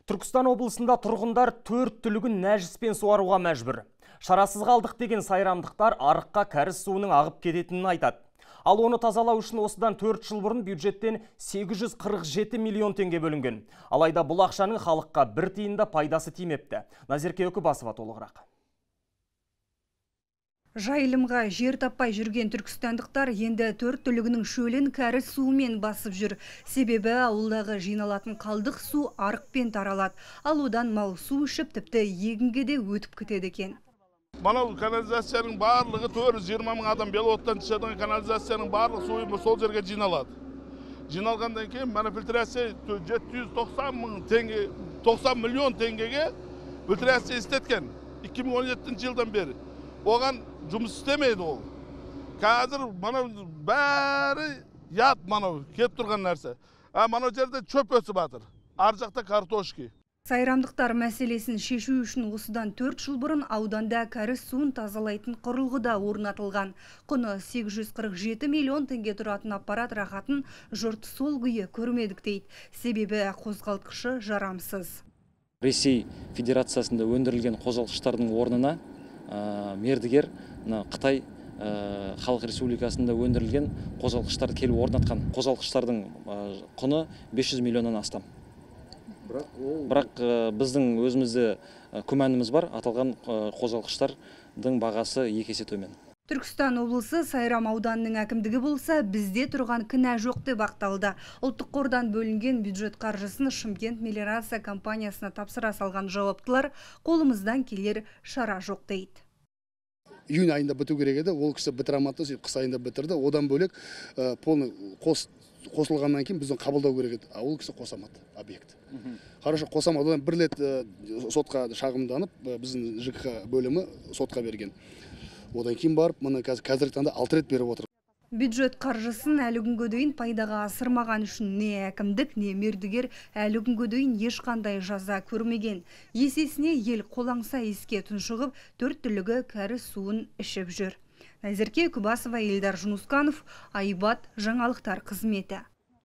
Түркістан облысында тұрғындар 4 түлігін нәжіспен суаруға мәжбүр. Шарасыз қалдық деген сайрамдықтар арыққа кәріз суының ағып кететінін айтады. Ал оны тазалау үшін осыдан 4 жыл бұрын бюджеттен 847 миллион теңге бөлінген. Алайда бұл ақшаның халыққа бір тиын да пайдасы тимепті. Назерке Өкібасова толығырақ. Жайылымға жер таппай жүрген түркістандықтар енді 4 түлігінің шөлін кәріз суымен басып жүр. Себебі ауылдағы жиналатын қалдық су арықпен таралады. Ал одан мал су ішіп, тіпті егінге де өтіп кетеді екен. Манау канализацияның барлығы 420 мың адам белоттан шығатын канализацияның барлық суы сол жерге жиналады. Жиналғандан кейін мана фильтрация 790 мың теңге, 90 миллион теңгеге фильтрация істеткен 2017 жылдан бері. Оған жұмыс істемейді ол. Қазір манау бәрі ят манау кеп тұрған нәрсе. Манау жерде чөп өсіп жатыр. Ар жақта картошки. Сайрамдықтар мәселесін шешу үшін осыдан 4 жыл бұрын ауданда кәріз суын тазалайтын құрылғы да орнатылған. Құны 847 миллион теңге тұратын аппарат рахатын жұрт сол күйі көрмедік дейді. Себебі қозғалтқышы жарамсыз. Ресей Федерациясында өндірілген қозғалтқыштардың орнына мердігер Қытай Халық Республикасында өндірілген қозғалтқыштар келіп орнатқан. Қозғалтқыштардың құны 500 миллионнан астам. Бірақ біздің өзімізде күмәніміз бар, аталған қозғалтқыштардың бағасы 2 есе төмен. Түркістан облысы Сайрам ауданының әкімдігі болса, бізде тұрған кінә жоқ деп ақталды. Ұлттық қордан бөлінген бюджет қаржысын Шымкент мелиорация компаниясына тапсыра салған жауаптылар қолымыздан келер шара жоқ дейді. Июнь айында біту керек еді, ол кісі бітіре алмады, қыс айында бітірді. Одан бөлек полный қосылғаннан кейін біздің қабылдау керек еді. Ол кісі қосамады объект. Хорошо, қосамады. Одан бір рет сотқа шағымданып, біздің ЖКХ бөлімі сотқа берген. Одан кейін барып, мұны қазіргі таңда 6 рет беріп отыр. Бюджет қаржысын әлі күнге дейін пайдаға асырмаған үшін не әкімдік, не мердігер әлі күнге дейін ешқандай жаза көрмеген. Есесіне ел қолаңса іске тұншығып, 4 түлігі кәріз суын ішіп жүр. Назерке Өкібасова, Елдар Жунусканов, Айбат жаңалықтар қызметі.